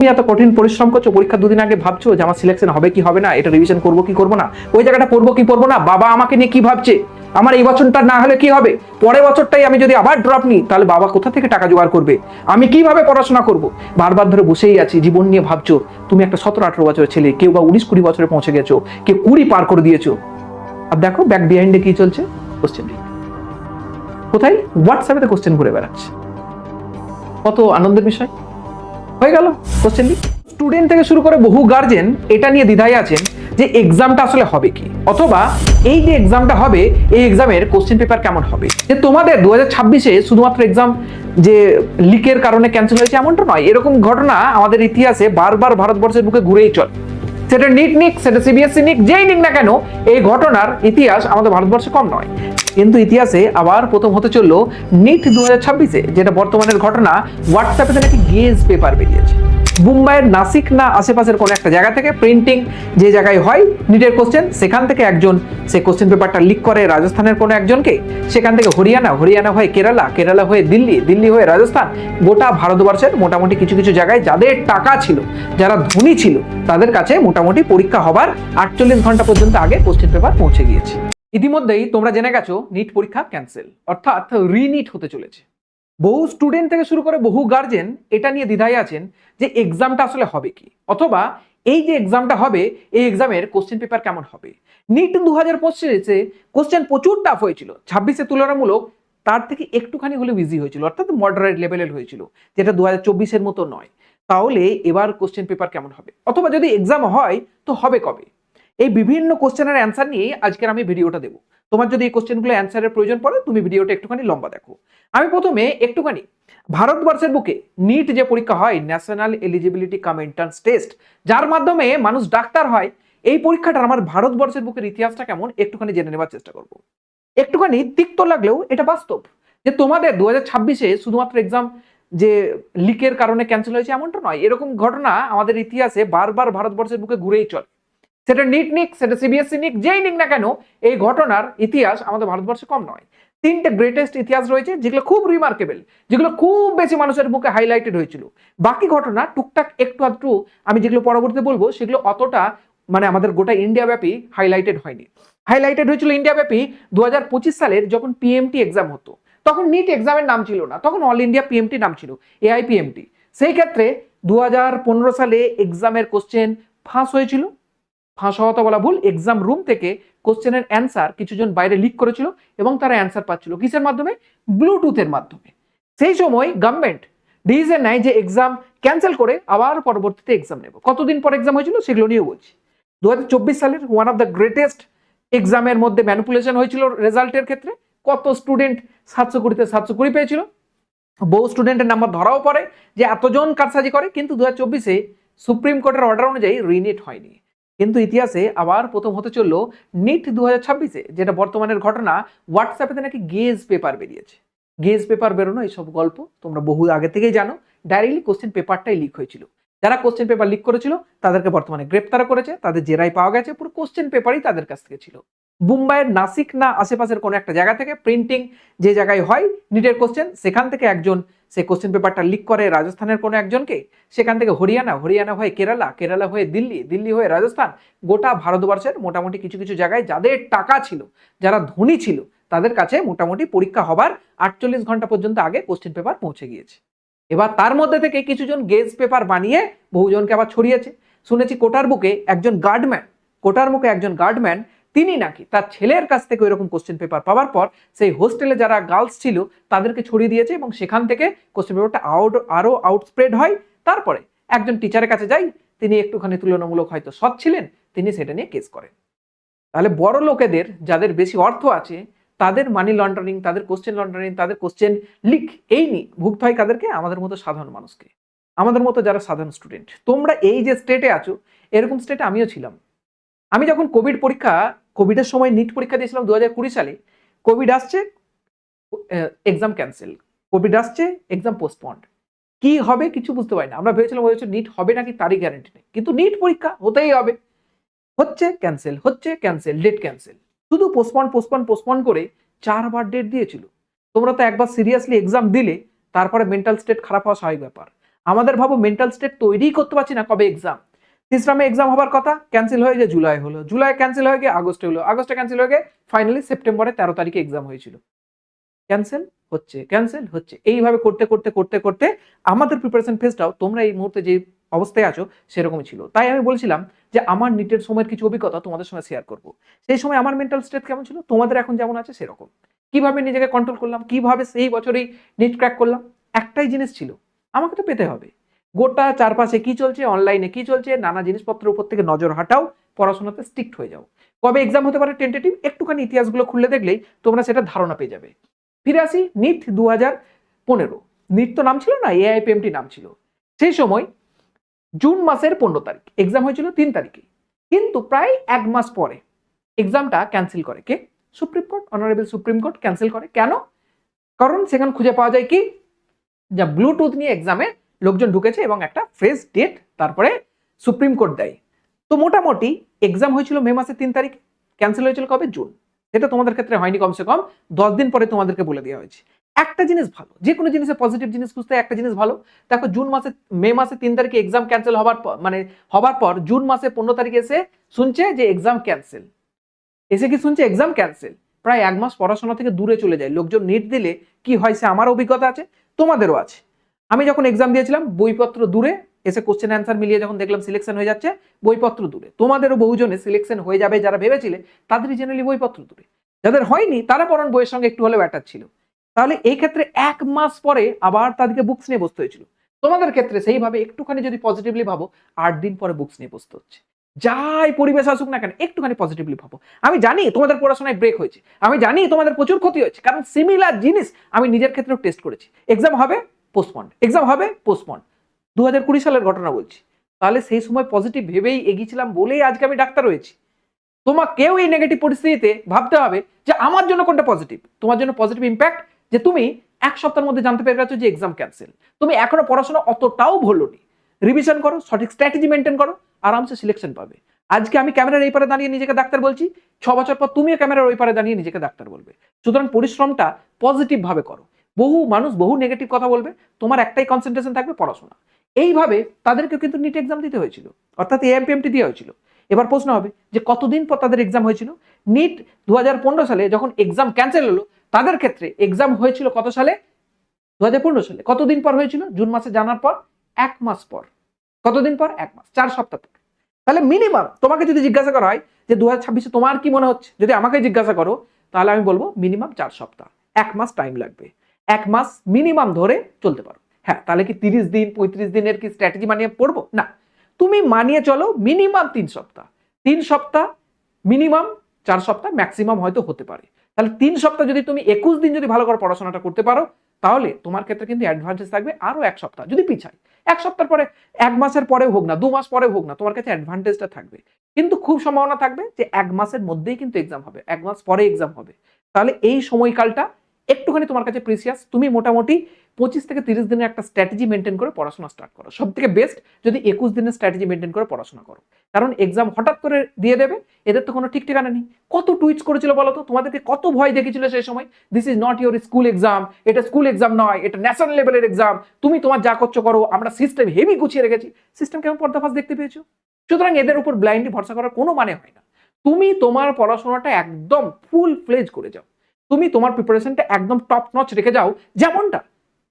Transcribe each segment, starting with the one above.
তুমি এত কঠিন পরিশ্রম করছো, পরীক্ষা দুদিন আগে ভাবছো যে আমার সিলেকশন হবে কি হবে না, এটা রিভিশন করবো কি করবো না, ওই জায়গাটা পড়বো কি পড়বো না, বাবা আমাকে নিয়ে কি ভাবছে, আমার এই বছরটা না হলে কি হবে, পরের বছরটাই আমি যদি আবার ড্রপ নিই তাহলে বাবা কোথা থেকে টাকা জোগাড় করবে, আমি কিভাবে পড়াশোনা করব, বারবার ধরে বসেই আছি জীবন নিয়ে ভাবছো। তুমি একটা 17-18 বছরের ছেলে, কেউ বা 19-20 বছরে পৌঁছে গেছো, কেউ 20 পার করে দিয়েছো। আর দেখো ব্যাক বিহাইন্ডে কি চলছে, কোশ্চেন লিক। কোথায়? হোয়াটসঅ্যাপে কোশ্চেন ঘুরে বেড়াচ্ছে। কত আনন্দের বিষয় হয়ে গেল কোশ্চেন লিক। স্টুডেন্ট থেকে শুরু করে বহু গার্জেন এটা নিয়ে দ্বিধায় আছেন যে এক্সামটা আসলে হবে কি, অথবা এই যে এক্সামটা হবে এই এক্সামের কোশ্চেন পেপার কেমন হবে। যে তোমাদের 2026-এ শুধুমাত্র এক্সাম যে লিকের কারণে ক্যান্সেল হয়েছে এমনটা নয়, এরকম ঘটনা আমাদের ইতিহাসে বারবার ভারতবর্ষের বুকে ঘুরেই চলে। সেটা নিট নিক, সেটা সিবিএসসি নিক, যেই নিক না কেন, এই ঘটনার ইতিহাস আমাদের ভারতবর্ষে কম নয়। কিন্তু ইতিহাসে আবার প্রথম হতে চললো নিট 2026-এ, যেটা বর্তমানের ঘটনা। হোয়াটসঅ্যাপে নাকি গেজ পেপার বেরিয়েছে মুম্বাইয়ের নাসিক না আশেপাশের কোনো একটা জায়গা থেকে, প্রিন্টিং যে জায়গায় হয় নিটের কোশ্চেন, সেখান থেকে একজন সে কোশ্চেন পেপারটা লিক করে রাজস্থানের কোনো একজনকে, সেখান থেকে হরিয়ানা, হরিয়ানা হয়ে কেরালা, কেরালা হয়ে দিল্লি, দিল্লি হয়ে রাজস্থান, গোটা ভারতবর্ষের মোটামুটি কিছু কিছু জায়গায় যাদের টাকা ছিল, যারা ধনী ছিল, তাদের কাছে মোটামুটি পরীক্ষা হবার 48 ঘন্টা পর্যন্ত আগে কোশ্চেন পেপার পৌঁছে গিয়েছে। ইতিমধ্যেই তোমরা জেনে গেছো নিট পরীক্ষা ক্যান্সেল, অর্থাৎ রিনিট হতে চলেছে। বহু স্টুডেন্ট থেকে শুরু করে বহু গার্জেন এটা নিয়ে দ্বিধায় আছেন যে এক্সামটা আসলে হবে কি, অথবা এই যে এক্সামটা হবে এই এক্সামের কোশ্চেন পেপার কেমন হবে। নিট 2025-এ কোশ্চেন প্রচুর টাফ হয়েছিল, 26-এ তুলনামূলক তার থেকে একটুখানি হলেও ইজি হয়েছিল, অর্থাৎ মডারেট লেভেলের হয়েছিল, যেটা 2024-এর মতো নয়। তাহলে এবার কোশ্চেন পেপার কেমন হবে, অথবা যদি এক্সাম হয় তো হবে কবে, এই বিভিন্ন কোশ্চেনের অ্যান্সার নিয়ে আজকের আমি ভিডিওটা দেবো। তোমার যদি এই কোশ্চেনগুলো অ্যান্সারের প্রয়োজন পড়ে তুমি ভিডিওটা একটুখানি লম্বা দেখো। আমি প্রথমে একটুখানি ভারতবর্ষের বুকে নিট যে পরীক্ষা হয়, ন্যাশনাল এলিজিবিলিটি কাম এন্ট্রান্স টেস্ট, যার মাধ্যমে মানুষ ডাক্তার হয়, এই পরীক্ষাটার আমার ভারতবর্ষের বুকের ইতিহাসটা কেমন একটুখানি জেনে নেওয়ার চেষ্টা করব। একটুখানি তিক্ত লাগলেও এটা বাস্তব যে তোমাদের 2026-এ শুধুমাত্র এক্সাম যে লিকের কারণে ক্যান্সেল হয়েছে এমনটা নয়, এরকম ঘটনা আমাদের ইতিহাসে বারবার ভারতবর্ষের বুকে ঘুরেই চলে। সেটা নিট নিক, সেটা সিবিএসসি নিক, যেই নিক না কেন, এই ঘটনার ইতিহাস আমাদের ভারতবর্ষে কম নয়। 3টে গ্রেটেস্ট ইতিহাস রয়েছে যেগুলো খুব রিমার্কেবল, যেগুলো খুব বেশি মানুষের মুখে হাইলাইটেড হয়েছিল। বাকি ঘটনা টুকটাক একটু আধটু আমি যেগুলো পরবর্তীতে বলবো সেগুলো অতটা মানে আমাদের গোটা ইন্ডিয়া ব্যাপী হাইলাইটেড হয়নি। হাইলাইটেড হয়েছিল ইন্ডিয়া ব্যাপী 2025 সালের যখন পিএমটি এক্সাম হতো, তখন নিট এক্সামের নাম ছিল না, তখন অল ইন্ডিয়া পিএমটি নাম ছিল, এআইপিএমটি। সেই ক্ষেত্রে 2015 সালে এক্সামের কোশ্চেন ফাঁস হয়েছিল। ফাঁস হওয়া তো বলা ভুল, এক্সাম রুম থেকে কোশ্চেনের অ্যান্সার কিছুজন বাইরে লিক করেছিল এবং তারা অ্যান্সার পাচ্ছিল কিসের মাধ্যমে? ব্লুটুথের মাধ্যমে। সেই সময় গভর্নমেন্ট ডিসিশন নেয় যে এক্সাম ক্যান্সেল করে আবার পরবর্তীতে এক্সাম নেব। কতদিন পর এক্সাম হয়েছিল সেগুলো নিয়ে বলছি। 2024 সালের ওয়ান অফ দ্য গ্রেটেস্ট এক্সামের মধ্যে ম্যানিপুলেশন হয়েছিল রেজাল্টের ক্ষেত্রে। কত স্টুডেন্ট 720-তে 720 পেয়েছিল, বহু স্টুডেন্টের নাম্বার ধরাও পড়ে যে এতজন কারসাজি করে, কিন্তু 2024-এ সুপ্রিম কোর্টের অর্ডার অনুযায়ী রিনিট হয়নি। কিন্তু ইতিহাসে আবার প্রথম হতে চললো নিট 2026-এ, যেটা বর্তমানের ঘটনা। হোয়াটসঅ্যাপে নাকি গেজ পেপার বেরিয়েছে। গেজ পেপার বেরোনো এইসব গল্প তোমরা বহু আগে থেকেই জানো। ডাইরেক্টলি কোশ্চেন পেপারটাই লিক হয়েছিল। যারা কোশ্চেন পেপার লিক করেছিল তাদেরকে বর্তমানে গ্রেপ্তার করেছে, তাদের জেরাই পাওয়া গেছে, পুরো কোশ্চেন পেপারই তাদের কাছ থেকে ছিল। মুম্বাইয়ের নাসিক না আশেপাশের কোনো একটা জায়গা থেকে, প্রিন্টিং যে জায়গায় হয় নিটের কোশ্চেন, সেখান থেকে একজন সে কোশ্চেন পেপারটা লিক করে রাজস্থানের কোনো একজনকে, সেখান থেকে হরিয়ানা, হরিয়ানা হয়ে কেরালা, কেরালা হয়ে দিল্লি, দিল্লি হয়ে রাজস্থান, গোটা ভারতবর্ষের মোটামুটি কিছু কিছু জায়গায় যাদের টাকা ছিল, যারা ধনী ছিল, তাদের কাছে মোটামুটি পরীক্ষা হবার 48 ঘন্টা পর্যন্ত আগে কোশ্চেন পেপার পৌঁছে গিয়েছে। এবার তার মধ্যে থেকে কিছুজন গেজ পেপার বানিয়ে বহুজনকে আবার ছড়িয়েছে। শুনেছি কোটার বুকে একজন গার্ডম্যান, কোটার মুখে একজন গার্ডম্যান, তিনি নাকি তার ছেলের কাছ থেকে ওইরকম কোশ্চেন পেপার পাওয়ার পর সেই হোস্টেলে যারা গার্লস ছিল তাদেরকে ছড়িয়ে দিয়েছে এবং সেখান থেকে কোশ্চেন পেপারটা আরো আউটস্প্রেড হয়। তারপরে একজন টিচারের কাছে যাই, তিনি একটুখানি তুলনামূলক হয়তো সৎ ছিলেন, তিনি সেটা নিয়ে কেস করেন। তাহলে বড় লোকেদের, যাদের বেশি অর্থ আছে, তাদের মানি লন্ডারিং, তাদের কোশ্চেন লন্ডারিং, তাদের কোশ্চেন লিক, এই নিয়ে ভুগতে হয় কাদেরকে? আমাদের মতো সাধারণ মানুষকে, আমাদের মতো যারা সাধারণ স্টুডেন্ট। তোমরা এই যে স্টেটে আছো, এরকম স্টেটে আমিও ছিলাম। আমি যখন কোভিডের সময় নিট পরীক্ষা দিয়েছিলাম 2020 সালে, কোভিড আসছে, এক্সাম ক্যান্সেল, কোভিড আসছে, এক্সাম পোস্টপন্ড, কি হবে কিছু বুঝতে পারি না। আমরা ভেবেছিলাম নিট হবে নাকি তারই গ্যারান্টি নেই, কিন্তু নিট পরীক্ষা হতেই হবে, হচ্ছে ক্যান্সেল, হচ্ছে ক্যান্সেল, ডেট ক্যান্সেল, শুধু পোস্টপন করে 4বার ডেট দিয়েছিল। তোমরা তো একবার সিরিয়াসলি এক্সাম দিলে তারপরে মেন্টাল স্টেট খারাপ হওয়া স্বাভাবিক ব্যাপার। আমাদের ভাবো মেন্টাল স্টেট তৈরিই করতে পারছি না কবে এক্সাম। 3রা মে এক্সাম হবার কথা, ক্যান্সেল হয়ে গিয়ে জুলাই হলো, জুলাই ক্যান্সেল হয়ে গিয়ে আগস্টে হলো, আগস্টে ক্যান্সেল হয়ে গিয়ে ফাইনালি সেপ্টেম্বরে 13 তারিখে এক্সাম হয়েছিল। ক্যান্সেল হচ্ছে, ক্যান্সেল হচ্ছে, এইভাবে করতে করতে করতে করতে আমাদের প্রিপারেশন ফেজটাও তোমরা এই মুহূর্তে যে অবস্থায় আছো সেরকমই ছিল। তাই আমি বলছিলাম যে আমার নিটের সময়ের কিছু অভিজ্ঞতা তোমাদের সঙ্গে শেয়ার করব। সেই সময় আমার মেন্টাল স্টেট কেমন ছিল, তোমাদের এখন যেমন আছে সেরকম। কিভাবে নিজেকে কন্ট্রোল করলাম, কিভাবে সেই বছরেই নিট ক্র্যাক করলাম। একটাই জিনিস ছিল, আমাকে তো পেতে হবে। গোটা চারপাশে কি চলছে, অনলাইনে কি চলছে, নানা জিনিসপত্রের উপর থেকে নজর হাটাও, পড়াশোনাতে স্ট্রিক্ট হয়ে যাও। কবে এক্সাম হতে পারে টেন্টেটিভ, একটুখানি ইতিহাসগুলো খুললে দেখলেই তোমরা সেটা ধারণা পেয়ে যাবে। ফিরে আসি নিট 2015। নিট তো নাম ছিল না, এআইপিএমটি নাম ছিল। সেই সময় জুন মাসের 15 তারিখ এক্সাম হয়েছিল 3 তারিখে, কিন্তু প্রায় 1 মাস পরে এক্সামটা ক্যান্সেল করে কে? Supreme court, honourable supreme court cancel করে। কেন? কারণ সেখানে খুঁজে পাওয়া যায় কি, যা ব্লুটুথ নিয়ে এক্সামে লোকজন ঢুকেছে এবং একটা ফ্রেশ ডেট তারপরে সুপ্রিম কোর্ট দেয়। তো মোটামুটি এক্সাম হয়েছিল মে মাসের 3 তারিখ, ক্যান্সেল হয়েছিল কবে? জুন। এটা তোমাদের ক্ষেত্রে হয়নি, কমসে কম 10 দিন পরে তোমাদেরকে বলে দেওয়া হয়েছে। একটা জিনিস ভালো, যে কোনো জিনিসে পজিটিভ জিনিস খুঁজতে একটা জিনিস ভালো। দেখো মে মাসে 3 তারিখে এক্সাম ক্যান্সেল হবার পর জুন মাসে 15 তারিখে এসে শুনছে যে এক্সাম ক্যান্সেল। এসে কি শুনছে? Exam cancel. প্রায় 1 মাস পড়াশোনা থেকে দূরে চলে যায় লোকজন। নিট দিলে কি হয় সে আমার অভিজ্ঞতা আছে, তোমাদেরও আছে। আমি যখন এক্সাম দিয়েছিলাম বইপত্র দূরে, এসে কোশ্চেন অ্যান্সার মিলিয়ে যখন দেখলাম সিলেকশন হয়ে যাচ্ছে, বইপত্র দূরে। তোমাদেরও বহুজনে সিলেকশন হয়ে যাবে যারা ভেবেছিলে, তাদেরই জেনারেলি বইপত্র দূরে। যাদের হয়নি তারা বরং বইয়ের সঙ্গে একটু হলেও অ্যাটাচ ছিল। তাহলে এই ক্ষেত্রে 1 মাস পরে আবার তাদেরকে বুকস নিয়ে বসতে হয়েছিল। তোমাদের ক্ষেত্রে সেইভাবে একটুখানি যদি পজিটিভলি ভাবো, 8 দিন পরে বুকস নিয়ে বসতে হচ্ছে। যাই পরিবেশ আসুক না কেন, একটুখানি পজিটিভলি ভাবো। আমি জানি তোমাদের পড়াশোনায় ব্রেক হয়েছে, আমি জানি তোমাদের প্রচুর ক্ষতি হয়েছে, কারণ সিমিলার জিনিস আমি নিজের ক্ষেত্রেও টেস্ট করেছি। এক্সাম হবে পোস্টপন্ড, এক্সাম হবে পোস্টপন্ড, 2020 সালের ঘটনা বলছি। তাহলে সেই সময় পজিটিভ ভেবেই এগিয়েছিলাম বলেই আজকে আমি ডাক্তার হয়েছি। তোমাকেও এই নেগেটিভ পরিস্থিতিতে ভাবতে হবে যে আমার জন্য কোনটা পজিটিভ। তোমার জন্য পজিটিভ ইম্প্যাক্ট যে তুমি 1 সপ্তাহের মধ্যে জানতে পেরে গেছো যে এক্সাম ক্যান্সেল। তুমি এখনো পড়াশোনা অতটাও ভুলোনি, রিভিশন করো, সঠিক স্ট্র্যাটেজি মেনটেন করো, আরামসে সিলেকশন পাবে। আজকে আমি ক্যামেরার এই পারে দাঁড়িয়ে নিজেকে ডাক্তার বলছি, 6 বছর পর তুমিও ক্যামেরার ওই পারে দাঁড়িয়ে নিজেকে ডাক্তার বলবে। সুতরাং পরিশ্রমটা পজিটিভ ভাবে করো। বহু মানুষ বহু নেগেটিভ কথা বলবে, তোমার একটাই কনসেন্ট্রেশন থাকবে পড়াশোনা। এইভাবে তাদেরকে কিন্তু নিট এক্সাম দিতে হয়েছিল, অর্থাৎ এএমপিএমটি দেওয়া হয়েছিল। এবার প্রশ্ন হবে যে কতদিন পর তাদের এক্সাম হয়েছিল। নিট 2015 সালে যখন এক্সাম ক্যান্সেল হলো, তাদের ক্ষেত্রে এক্সাম হয়েছিল কত সালে? 2015 সালে। কতদিন পর হয়েছিল? জুন মাসে জানার পর 1 মাস পর। কতদিন পর? 1 মাস, 4 সপ্তাহ পর। তাহলে মিনিমাম তোমাকে যদি জিজ্ঞাসা করা হয় যে 2026-এ তোমার কি মনে হচ্ছে, যদি আমাকে জিজ্ঞাসা করো, তাহলে আমি বলবো মিনিমাম 4 সপ্তাহ, 1 মাস টাইম লাগবে। 1 মাস মিনিমাম ধরে চলতে পারো। হ্যাঁ, তাহলে কি 30 দিন 35 দিনের কি স্ট্র্যাটেজি মানিয়ে পড়বো? না, তুমি মানিয়ে চলো মিনিমাম 3 সপ্তাহ। 3 সপ্তাহ মিনিমাম, 4 সপ্তাহ ম্যাক্সিমাম হয়তো হতে পারে। তাহলে 3 সপ্তাহ যদি তুমি 21 দিন যদি ভালো করে পড়াশোনাটা করতে পারো, তাহলে তোমার ক্ষেত্রে কিন্তু অ্যাডভান্টেজ থাকবে আরো 1 সপ্তাহ। যদি পিছায় 1 সপ্তাহ পরে, 1 মাসের পরেও হোক না, 2 মাস পরেও হোক না, তোমার কাছে অ্যাডভান্টেজটা থাকবে। কিন্তু খুব সম্ভাবনা থাকবে যে 1 মাসের মধ্যেই কিন্তু এক্সাম হবে, 1 মাস পরে এক্সাম হবে। তাহলে এই সময়কালটা একটুখানি তোমার কাছে প্রিসিয়াস। তুমি মোটামুটি 25 থেকে 30 দিনের একটা স্ট্র্যাটেজি মেনটেন করে পড়াশোনা স্টার্ট করো। সব থেকে বেস্ট যদি 21 দিনের স্ট্র্যাটেজি মেনটেন করে পড়াশোনা করো। কারণ এক্সাম হঠাৎ করে দিয়ে দেবে, এদের তো কোনো ঠিক ঠিকানা নেই। কত টুইটস করেছিল বলো তো, তোমাদেরকে কত ভয় দেখিয়েছিল সেই সময়। This is not your school exam, এটা স্কুল এক্সাম নয়, এটা ন্যাশনাল লেভেলের এক্সাম, তুমি তোমার যা করছো করো, আমরা সিস্টেম হেভি গুছিয়ে রেখেছি। সিস্টেম কেমন পর্দাফাশ দেখতে পেয়েছো? সুতরাং এদের উপর ব্লাইন্ডলি ভরসা করার কোনো মানে হয় না। তুমি তোমার পড়াশোনাটা একদম ফুল ফ্লেজ করে যাও, তুমি তোমার প্রিপারেশনটা একদম টপ নচ রেখে যাও, যেমনটা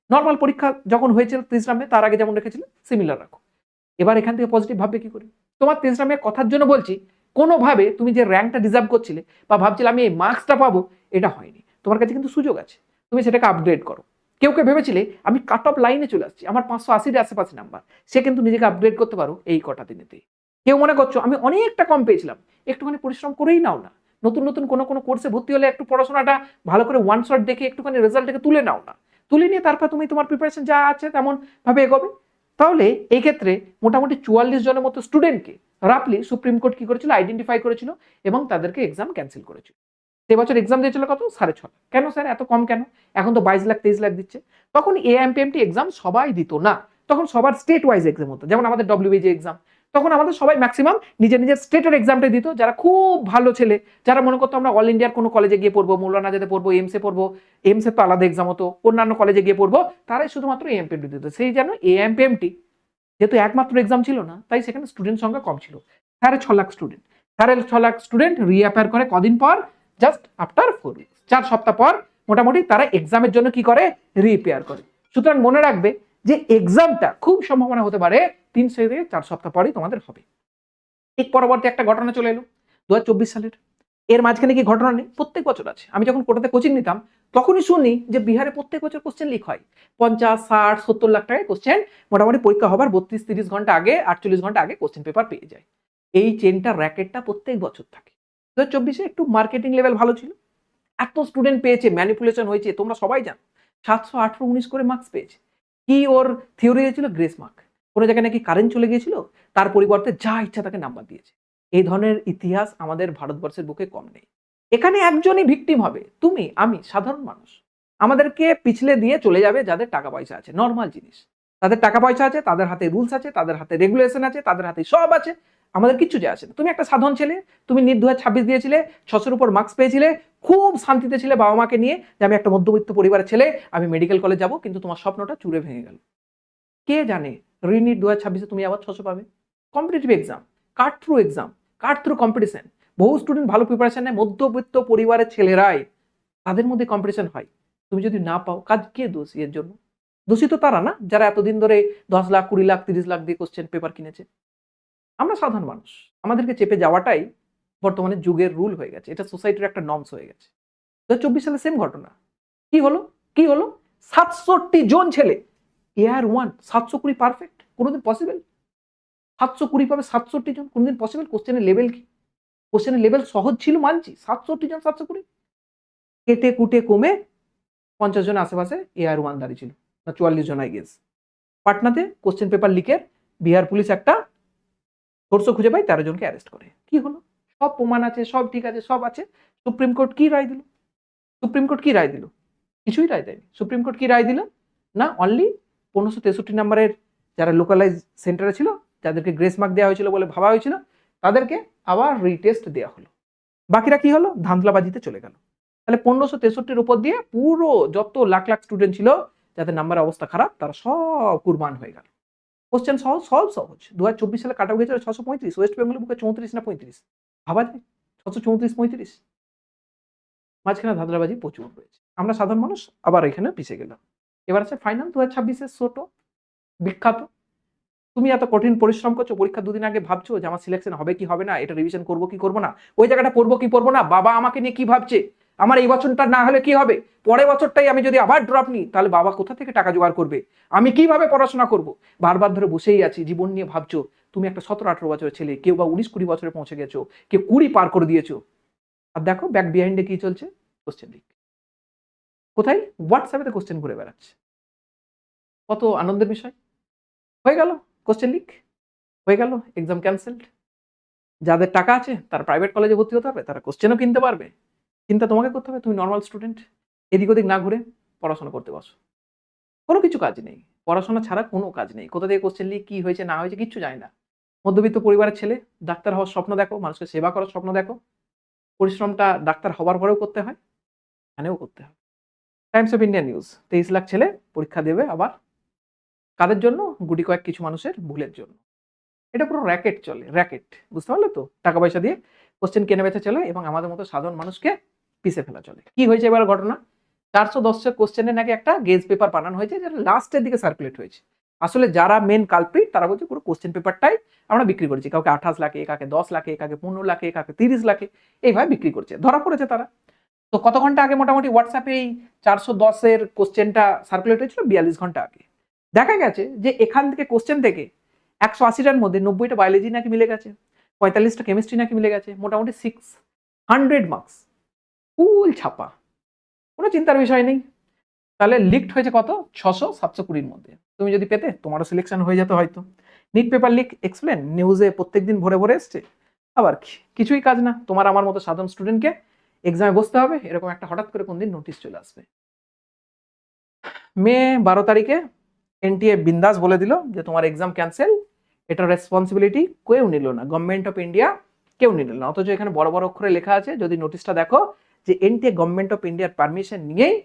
নর্মাল পরীক্ষা যখন হয়েছিল 3রা মে, তার আগে যেমন রেখেছিল সিমিলার রাখো। এবার এখান থেকে পজিটিভ ভাববে কি করে? তোমার 3রা মে কথার জন্য বলছি, কোনোভাবে তুমি যে র্যাঙ্কটা ডিজার্ভ করছিলে বা ভাবছিলে আমি এই মার্কসটা পাবো, এটা হয়নি। তোমার কাছে কিন্তু সুযোগ আছে, তুমি সেটাকে আপগ্রেড করো। কেউ কেউ ভেবেছিলে আমি কাট অফ লাইনে চলে আসছি, আমার 580-এর আশেপাশে নাম্বার, সে কিন্তু নিজেকে আপগ্রেড করতে পারো এই কটা দিনেতে। কেউ মনে করছো আমি অনেকটা কম পেয়েছিলাম, একটুখানি পরিশ্রম করেই নাও না। নতুন নতুন কোনো কোর্সে ভর্তি হলে একটু পড়াশোনাটা ভালো করে ওয়ান শট দেখে একটুখানি রেজাল্টটাকে তুলে নাও না, তুলে নিয়ে তারপর তুমি তোমার প্রিপারেশন যা আছে তেমন ভাবে এগোবে। তাহলে এই ক্ষেত্রে মোটামুটি 44 জনের মতো স্টুডেন্টকে রাফলি সুপ্রিম কোর্ট কি করেছিল, আইডেন্টিফাই করেছিল এবং তাদেরকে এক্সাম ক্যান্সেল করেছিল। এবছর এক্সাম দিয়েছিল কত? 6.5 লাখ। কেন স্যার এত কম কেন? এখন তো 22 লাখ 23 লাখ দিচ্ছে। তখন এএমপিএমটি এক্সাম সবাই দিত না, তখন সবার স্টেট ওয়াইজ এক্সাম হতো, যেমন আমাদের ডব্লিউবিজি এক্সাম, তখন আমাদের সবাই ম্যাক্সিমাম নিজের নিজের স্টেটের এক্সামটা দিত। যারা খুব ভালো ছেলে, যারা মনে করতো আমরা অল ইন্ডিয়ার কোনো কলেজে গিয়ে পড়বো, মৌলানা যেতে পড়বো, এমসে পড়বো, এমসে তো আলাদা এক্সাম হতো, অন্যান্য কলেজে গিয়ে পড়বো, তারাই শুধুমাত্র এএমপিএমটি দিত। সেই যেন এএমপিএমটি যেহেতু একমাত্র এক্সাম ছিল না, তাই সেখানে স্টুডেন্ট সংখ্যা কম ছিল। 6.5 লাখ স্টুডেন্ট, 6.5 লাখ স্টুডেন্ট রিঅ্যাপিয়ার করে কদিন পর, জাস্ট আফটার 4 উইকস, 4 সপ্তাহ পর মোটামুটি তারা এক্সামের জন্য কি করে, রিঅ্যাপিয়ার করে। সুতরাং মনে রাখবে যে এক্সামটা খুব সম্ভাবনা হতে পারে 3 থেকে 4 সপ্তাহ পরেই তোমাদের হবে। ঠিক পরবর্তী একটা ঘটনা চলে এলো 2024 সালের। এর মাঝখানে কি ঘটনা নেই? প্রত্যেক বছর আছে। আমি যখন কোটাতে কোচিং নিতাম তখনই শুনি যে বিহারে প্রত্যেক বছর কোশ্চেন লিক হয়, 50, 60, 70 লাখ টাকায় কোশ্চেন মোটামুটি পরীক্ষা হবার 32-30 ঘন্টা আগে, 48 ঘন্টা আগে কোশ্চেন পেপার পেয়ে যায়। এই চেনটা, র্যাকেটটা প্রত্যেক বছর থাকে। 2024-এ একটু মার্কেটিং লেভেল ভালো ছিল, এত স্টুডেন্ট পেয়েছে, ম্যানিপুলেশন হয়েছে, তোমরা সবাই জানো। 700, 18, 19 করে মার্কস পেয়েছে। কি ওর থিওরি ছিল? Grace mark. কোনো জায়গায় নাকি কারেন্ট চলে গিয়েছিল, তার পরিবর্তে যা ইচ্ছা তাকে নাম্বার দিয়েছে। এই ধরনের ইতিহাস আমাদের ভারতবর্ষের বুকে কম নেই। এখানে একজনই ভিকটিম হবে, তুমি, আমি, সাধারণ মানুষ। আমাদেরকে পিছলে দিয়ে চলে যাবে যাদের টাকা পয়সা আছে, নর্মাল জিনিস। তাদের টাকা পয়সা আছে, তাদের হাতে রুলস আছে, তাদের হাতে রেগুলেশন আছে, তাদের হাতে সব আছে। আমাদের কিচ্ছু যায় আসে না। তুমি একটা সাধারণ ছেলে, তুমি নিট 2026 দিয়েছিলে, 600-র উপর মার্কস পেয়েছিলে, খুব শান্তিতে ছিলে বাবা মাকে নিয়ে যে আমি একটা মধ্যবিত্ত পরিবারের ছেলে, আমি মেডিকেল কলেজ যাব, কিন্তু তোমার স্বপ্নটা চুরে ভেঙে গেল। কে জানে রিনিট 2026-এ তুমি আবার 600 পাবে। কম্পিটিটিভ এক্সাম, কাট থ্রু এক্সাম, কাট থ্রু কম্পিটিশন। বহু স্টুডেন্ট ভালো প্রিপারেশন নেয়, মধ্যবিত্ত পরিবারের ছেলেরাই, তাদের মধ্যে কম্পিটিশন হয়। তুমি যদি না পাও, কাজ কে দোষী এর জন্য? দোষী তো তারা না যারা এতদিন ধরে 10 লাখ, 20 লাখ, 30 লাখ দিয়ে কোশ্চেন পেপার কিনেছে। আমরা সাধারণ মানুষ, আমাদেরকে চেপে যাওয়াটাই বর্তমানে যুগের রুল হয়ে গেছে, এটা সোসাইটির একটা নর্মস হয়ে গেছে। 2024 সালে সেম ঘটনা। কি হলো? কি হলো? 67 জন ছেলে, এয়ার 1 720 পারফেক্ট, কোনোদিন পসিবল? 720 পাবে 67 জন, কোনোদিন পসিবল? কোশ্চেনের লেভেল কি? কোশ্চেনের লেভেল সহজ ছিল মানছি, 67 জন 720, কেটে কুটে কমে 50 জন আশেপাশে এয়ার 1 দাঁড়িয়েছিল, না 44 জন আই গেস। পাটনাতে কোশ্চেন পেপার লিকের বিহার পুলিশ একটা সোর্স খুঁজে পায়, 13 জনকে অ্যারেস্ট করে। কি হলো? সব প্রমাণ আছে, সব ঠিক আছে, সব আছে। সুপ্রিম কোর্ট কি রায় দিল? সুপ্রিম কোর্ট কি রায় দিল? কিছুই রায় দেয়নি। সুপ্রিম কোর্ট কি রায় দিল? না, অনলি 1563 নম্বরের যারা লোকালাইজ সেন্টারে ছিল, যাদেরকে গ্রেস মার্ক দেওয়া হয়েছিল বলে ভাবা হয়েছিল, তাদেরকে আবার রিটেস্ট দেওয়া হলো। বাকিরা কি হলো? ধাঁধলাবাজিতে চলে গেল। তাহলে 1563-র উপর দিয়ে পুরো যত লাখ লাখ স্টুডেন্ট ছিল যাদের নাম্বারের অবস্থা খারাপ, তারা সব কুরবান হয়ে গেল। কোশ্চেন সহজ, সব সহজ। 2024 সালে কাট অফ গেছিল 635, ওয়েস্ট বেঙ্গলের বুকে 34 না 35, ভাবা যায়? 634-35, মাঝখানে ধাঁধলাবাজি প্রচুর হয়েছে। আমরা সাধারণ মানুষ আবার এখানে পিছিয়ে গেলাম। এবার আছে ফাইনাল 2026-এর ছোট বিখ্যাত। তুমি এত কঠিন পরিশ্রম করছো, পরীক্ষা 2 দিন আগে ভাবছো যে আমার সিলেকশন হবে কি হবে না, এটা রিভিশন করবো কি করবো না, ওই জায়গাটা পড়বো কি পড়বো না, বাবা আমাকে নিয়ে কি ভাবছে, আমার এই বছরটা না হলে কি হবে, পরের বছরটাই আমি যদি আবার ড্রপ নিই তাহলে বাবা কোথা থেকে টাকা জোগাড় করবে, আমি কিভাবে পড়াশোনা করব, বারবার ধরে বসেই আছি, জীবন নিয়ে ভাবছো। তুমি একটা 17-18 বছরের ছেলে, কেউ বা 19-20 বছরে পৌঁছে গেছো, কেউ 20 পার করে দিয়েছো, আর দেখো ব্যাক বিহাইন্ডে কি চলছে, কোশ্চেন লিক। কোথায়? হোয়াটসঅ্যাপে কোশ্চেন ঘুরে বেড়াচ্ছে। কত আনন্দের বিষয়। হয়ে গেল কোশ্চেন লিক, হয়ে গেল এক্সাম ক্যান্সেলড। যাদের টাকা আছে তারা প্রাইভেট কলেজে ভর্তি হতে পারবে, তারা কোশ্চেনও কিনতে পারবে। চিন্তা তোমাকে করতে হবে, তুমি নর্মাল স্টুডেন্ট, এদিক ওদিক না ঘুরে পড়াশোনা করতে বসো। কোনো কিছু কাজ নেই, পড়াশোনা ছাড়া কোনো কাজ নেই। কোথা থেকে কোশ্চেন লিক, কি হয়েছে না হয়েছে কিচ্ছু জানি না। মধ্যবিত্ত পরিবারের ছেলে, ডাক্তার হওয়ার স্বপ্ন দেখো, মানুষকে সেবা করার স্বপ্ন দেখো, পরিশ্রমটা ডাক্তার হওয়ার পরেও করতে হয়, এখানেও করতে হয়। Times of India news, 23 lakh ছেলে পরীক্ষা দেবে আবার, কাদের জন্য? গুটি কয়েক কিছু মানুষের ভুলের জন্য। এটা পুরো র্যাকেট চলে, র্যাকেট, বুঝতে পারলে তো? টাকা পয়সা দিয়ে কোশ্চেন কেনে বেচা চলে এবং আমাদের মতো সাধারণ মানুষকে পিছে ফেলা চলে। কি হয়েছে এবার ঘটনা? 410 কোশ্চেনের নাকি একটা গেজ পেপার বানানো হয়েছে, যেটা লাস্টের দিকে সার্কুলেট হয়েছে। আসলে যারা মেন কালপ্রিট তারা বলছে পুরো কোশ্চেন পেপারটাই আমরা বিক্রি করেছি, কাউকে 28 লাখে, কাকে 10 লাখে, কাকে 15 লাখে, কাকে 30 লাখে, এইভাবে বিক্রি করছে। ধরা পড়েছে তারা। তো কত ঘন্টা আগে মোটামুটি হোয়াটসঅ্যাপে এই 410-এর কোশ্চেনটা সার্কুলেট হয়েছিল? 42 ঘন্টা আগে। দেখা গেছে যে এখান থেকে কোশ্চেন থেকে 180টার মধ্যে 90টা বায়োলজি নাকি মিলে গেছে, 45টা কেমিস্ট্রি নাকি মিলে গেছে, মোটামুটি 600 মার্কস ফুল ছাপা, কোনো চিন্তার বিষয় নেই। তাহলে লিকড হয়েছে কত? 600-720-র মধ্যে। তুমি যদি পেতে তোমারও সিলেকশন হয়ে যেত হয়তো। নিট পেপার লিক এক্সপ্লেন নিউজে প্রত্যেকদিন ভরে ভরে এসছে। আবার কি, কিছুই কাজ না, তোমার আমার মতো সাধারণ স্টুডেন্টকে এক্সামে বসতে হবে, এরকম একটা হঠাৎ করে কোনদিন নোটিশ চলে আসবে। মে 12 তারিখে এনটিএ বিন্দাস বলে দিল যে তোমার এক্সাম ক্যান্সেল, এটার রেসপন্সিবিলিটি কেউ নিল না, গভর্নমেন্ট অফ ইন্ডিয়া কেউ নিল না। অথচ এখানে বড় বড় অক্ষরে লেখা আছে, যদি নোটিশটা দেখো, যে এনটিএ গভর্নমেন্ট অফ ইন্ডিয়ার পারমিশন নিয়েই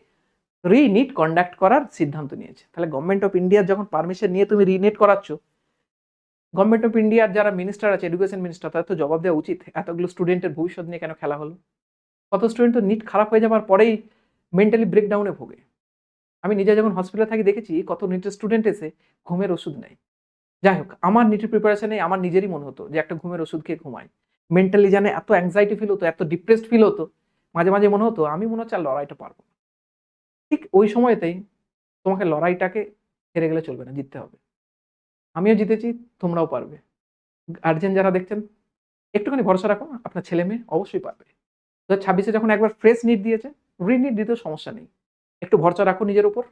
রিনিট কন্ডাক্ট করার সিদ্ধান্ত নিয়েছে। তাহলে গভর্নমেন্ট অফ ইন্ডিয়ার যখন পারমিশন নিয়ে তুমি রিনিট করাচ্ছ, গভর্নমেন্ট অফ ইন্ডিয়ার যারা মিনিস্টার আছে, এডুকেশন মিনিস্টার, তাদের তো জবাব দেওয়া উচিত এতগুলো স্টুডেন্টের ভবিষ্যৎ নিয়ে কেন খেলা হলো। কত স্টুডেন্ট তো নিট খারাপ হয়ে যাওয়ার পরেই মেন্টালি ব্রেকডাউনে ভোগে। আমি নিজে যখন হসপিটালে থাকি দেখেছি কত নিটের স্টুডেন্ট এসে ঘুমের ওষুধ নেয়। যাই হোক, আমার নিটের প্রিপারেশনে আমার নিজেরই মনে হতো যে একটা ঘুমের ওষুধ খেয়ে ঘুমাই, মেন্টালি জানে এত অ্যাংজাইটি ফিল হতো, এত ডিপ্রেসড ফিল হতো, মাঝে মাঝে মনে হতো আমি মনে হচ্ছে আর লড়াইটা পারবো না। ঠিক ওই সময়তেই তোমাকে লড়াইটাকে হেরে গেলে চলবে না, জিততে হবে। আমিও জিতেছি, তোমরাও পারবে। গার্জেন যারা দেখছেন, একটুখানি ভরসা রাখুন, আপনার ছেলে মেয়ে অবশ্যই পারবে। 2026-এ যখন একবার ফ্রেশ নিট দিয়েছে, রিনিট দিতেও সমস্যা নেই। একটু ভরসা রাখো নিজের উপর।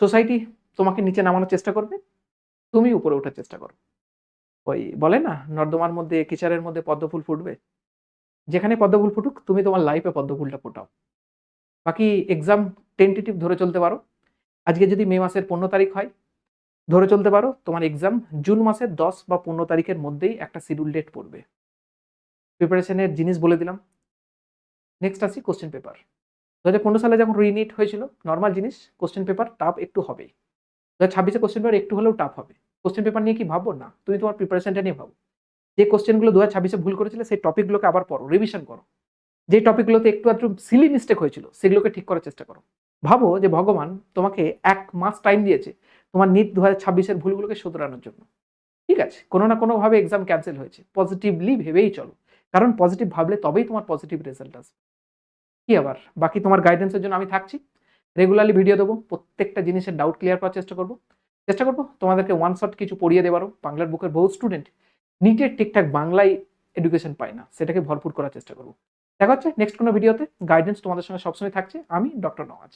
সোসাইটি তোমাকে নিচে নামানোর চেষ্টা করবে, তুমি উপরে ওঠার চেষ্টা করো। ওই বলে না, নর্দমার মধ্যে কিচারের মধ্যে পদ্মফুল ফুটবে, যেখানে পদ্মফুল ফুটুক, তুমি তোমার লাইফে পদ্মফুলটা ফোটাও। বাকি এক্সাম টেন্টেটিভ ধরে চলতে পারো। আজকে যদি মে মাসের 15 তারিখ হয়, ধরে চলতে পারো তোমার এক্সাম জুন মাসের 10 বা 15 তারিখের মধ্যেই একটা শিডিউল ডেট পড়বে। প্রিপারেশনের জিনিস বলে দিলাম। নেক্সট আসি কোশ্চেন পেপার। 2015 সালে যখন রিনিট হয়েছিল, নর্মাল জিনিস, কোশ্চেন পেপার টাফ একটু হবেই। 2026-এ কোশ্চেন পেপার একটু হলেও টাফ হবে। কোশ্চেন পেপার নিয়ে কি ভাববো না, তুমি তোমার প্রিপারেশনটা নিয়ে ভাবো। যে কোশ্চেনগুলো 2026-এ ভুল করেছিলে, সেই টপিকগুলোকে আবার পড়ো, রিভিশন করো। যে টপিকগুলোতে একটু আধটু সিলি মিস্টেক হয়েছিল, সেগুলোকে ঠিক করার চেষ্টা করো। ভাবো যে ভগবান তোমাকে 1 মাস টাইম দিয়েছে তোমার নিট 2026-এর ভুলগুলোকে শুধরানোর জন্য। ঠিক আছে, কোনো না কোনোভাবে এক্সাম ক্যান্সেল হয়েছে, পজিটিভলি ভেবেই চলো, কারণ পজিটিভ ভাবলে তবেই তোমার পজিটিভ রেজাল্ট আসবে। কি আবার, বাকি তোমার গাইডেন্সের জন্য আমি থাকছি, রেগুলারলি ভিডিও দেবো, প্রত্যেকটা জিনিসের ডাউট ক্লিয়ার করার চেষ্টা করবো তোমাদেরকে ওয়ান শট কিছু পড়িয়ে দেবারও। বাংলার বুকের বহু স্টুডেন্ট নিটের ঠিকঠাক বাংলায় এডুকেশন পায় না, সেটাকে ভরপুর করার চেষ্টা করবো। দেখা হচ্ছে নেক্সট কোনো ভিডিওতে। গাইডেন্স তোমাদের সঙ্গে সবসময় থাকছে, আমি ডক্টর নওয়াজ।